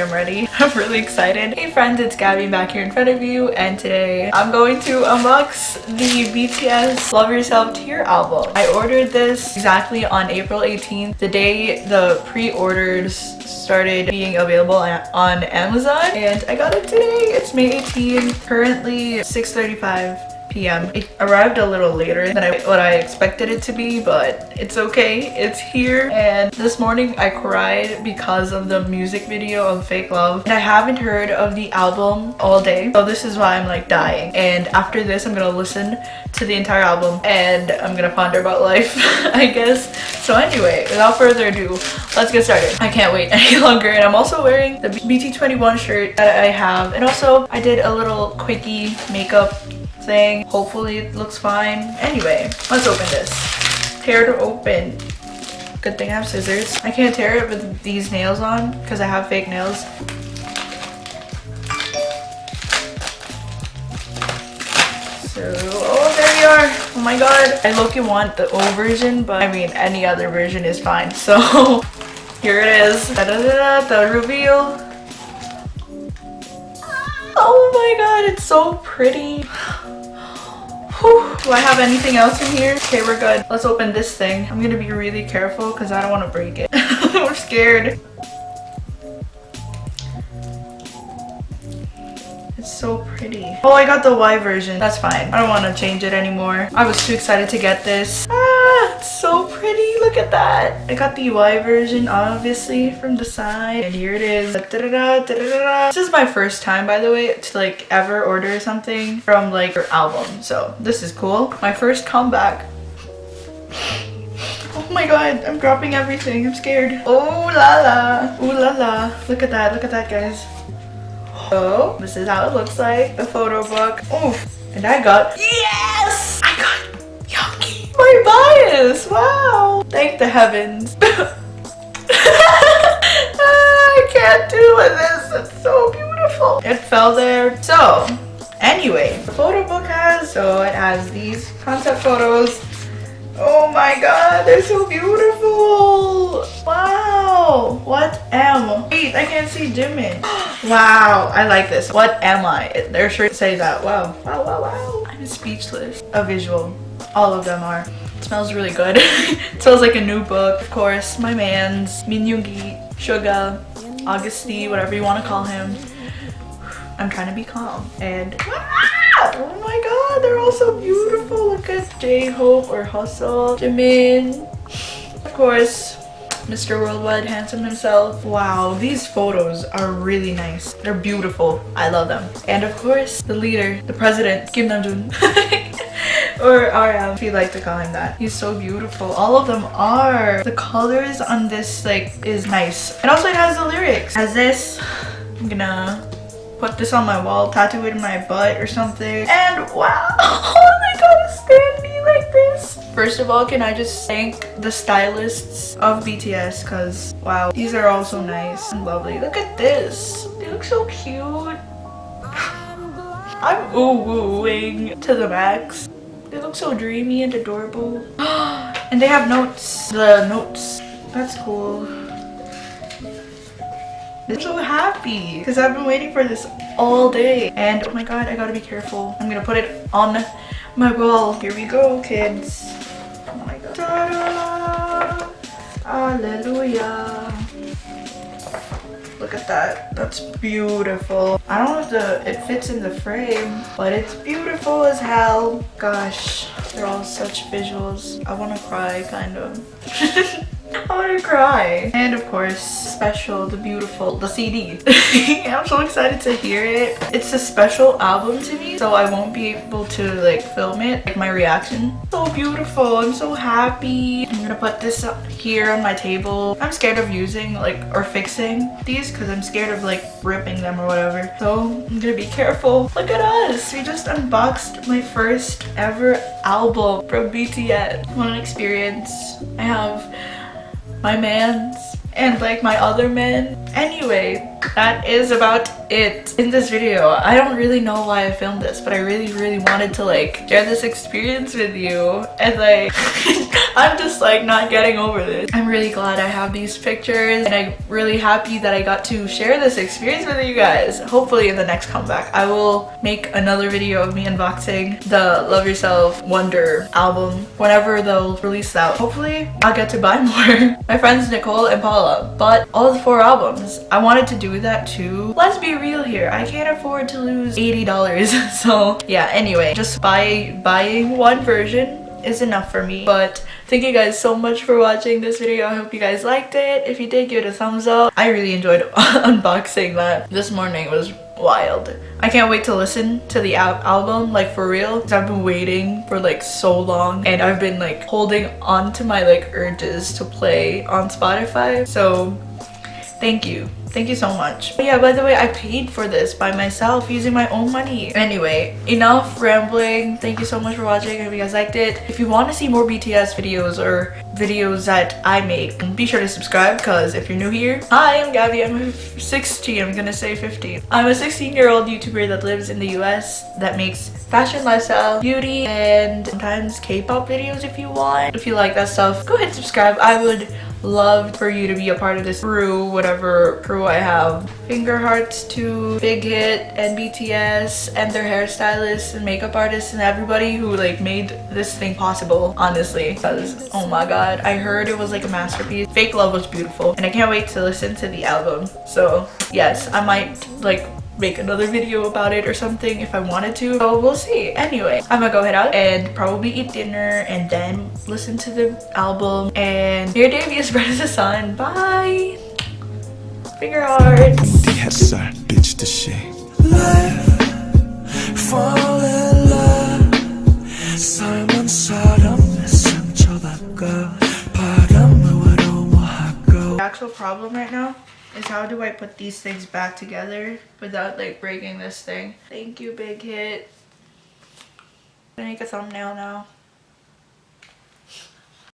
I'm ready. I'm really excited. Hey friends, it's Gabby back here in front of you, and today I'm going to unbox the BTS Love Yourself Tear album. I ordered this exactly on April 18th, the day the pre-orders started being available on Amazon, and I got it today. It's May 18th, currently 6:35 p.m. It arrived a little later than what I expected it to be, but it's okay. It's here. And this morning I cried because of the music video of Fake Love, and I haven't heard of the album all day, so this is why I'm like dying. And after this I'm gonna listen to the entire album and I'm gonna ponder about life, I guess. So anyway, without further ado, let's get started. I can't wait any longer. And I'm also wearing the BT21 shirt that I have, and also I did a little quickie makeup thing. Hopefully it looks fine. Anyway, let's open this. Tear to open. Good thing I have scissors. I can't tear it with these nails on because I have fake nails. So, oh, there we are. Oh my god. I low-key want the O version, but I mean any other version is fine. So here it is. Da-da-da-da, the reveal. Oh my god, it's so pretty. Whew. Do I have anything else in here? Okay, we're good. Let's open this thing. I'm gonna be really careful because I don't want to break it. I'm scared. It's so pretty. Oh, I got the Y version. That's fine. I don't want to change it anymore. I was too excited to get this. Ah, it's so pretty. Look at that. I got the Y version, obviously, from the side. And here it is. Da-da-da, da-da-da. This is my first time, by the way, to like ever order something from like her album. So this is cool. My first comeback. Oh my god, I'm dropping everything. I'm scared. Oh la la. Ooh la la. Look at that. Look at that, guys. So this is how it looks like, the photo book. Oh, and I got, yes! I got Yucky, my bias. Wow. Thank the heavens. I can't do with this. It's so beautiful. It fell there. So anyway, the photo book it has these concept photos. Oh my god, they're so beautiful. Wow. What am? Wait, I can't see Jimin. Wow, I like this. What am I? Their shirt says that. Wow. Wow, wow, wow. I'm speechless. A visual. All of them are. It smells really good. It smells like a new book. Of course, my mans, Minyoongi, Suga, Augusty, whatever you want to call him. I'm trying to be calm. And oh my god, they're all so beautiful. Look at J-Hope or Hustle, Jimin. Of course, Mr. Worldwide Handsome himself. Wow, these photos are really nice. They're beautiful. I love them. And of course, the leader, the president, Kim Namjoon. Or RM, if you like to call him that. He's so beautiful. All of them are. The colors on this like is nice. And also it has the lyrics. As this, I'm gonna put this on my wall, tattoo it in my butt or something. And wow, oh my god, stand me like this. First of all, can I just thank the stylists of BTS, because wow, these are all so nice and lovely. Look at this. They look so cute. I'm ooh-wooing to the max. They look so dreamy and adorable. And they have notes. The notes. That's cool. I'm so happy because I've been waiting for this all day. And oh my god, I gotta be careful. I'm gonna put it on my wall. Here we go, kids. Oh my god. Ta-da! Hallelujah. Look at that. That's beautiful. I don't know if it fits in the frame, but it's beautiful as hell. Gosh, they're all such visuals. I want to cry, kind of. I want to cry. And of course, special, the beautiful, the CD. I'm so excited to hear it. It's a special album to me, so I won't be able to like film it, like my reaction. So beautiful. I'm so happy. I'm gonna put this up here on my table. I'm scared of using like or fixing these because I'm scared of like ripping them or whatever. So I'm gonna be careful. Look at us. We just unboxed my first ever album from BTS. What an experience. I have my mans and like my other men. Anyway, that is about it in this video. I don't really know why I filmed this, but I really wanted to like share this experience with you, and like I'm just like not getting over this. I'm really glad I have these pictures, and I'm really happy that I got to share this experience with you guys. Hopefully in the next comeback I will make another video of me unboxing the Love Yourself Wonder album whenever they'll release that. Hopefully I'll get to buy more. My friends Nicole and Paula bought all the 4 albums. I wanted to do that too. Let's be real here, I can't afford to lose $80. So yeah, anyway, just buying one version is enough for me. But thank you guys so much for watching this video. I hope you guys liked it. If you did, give it a thumbs up. I really enjoyed unboxing that. This morning was wild. I can't wait to listen to the album, like for real, because I've been waiting for like so long, and I've been like holding on to my like urges to play on Spotify. So thank you so much. But yeah, by the way, I paid for this by myself using my own money. Anyway, enough rambling. Thank you so much for watching. I hope you guys liked it. If you want to see more BTS videos or videos that I make, be sure to subscribe, because if you're new here, hi, I'm Gabby. I'm 16. I'm gonna say 15. I'm a 16-year-old YouTuber that lives in the US that makes fashion, lifestyle, beauty, and sometimes K-pop videos if you want. If you like that stuff, go ahead and subscribe. I would love for you to be a part of this crew, whatever crew I have. Finger hearts to Big Hit and BTS and their hairstylists and makeup artists and everybody who like made this thing possible, honestly, because oh my god, I heard it was like a masterpiece. Fake Love was beautiful, and I can't wait to listen to the album. So yes, I might like make another video about it or something if I wanted to, so we'll see. Anyway, I'm gonna go head out and probably eat dinner and then listen to the album, and your day be as bright as the sun. Bye. Finger hearts. bitch to shame. Fall in love. 삶은 사람의 상처받고 바람을 외로워하고. The actual problem right now is how do I put these things back together without like breaking this thing. Thank you, Big Hit. I'm gonna make a thumbnail now.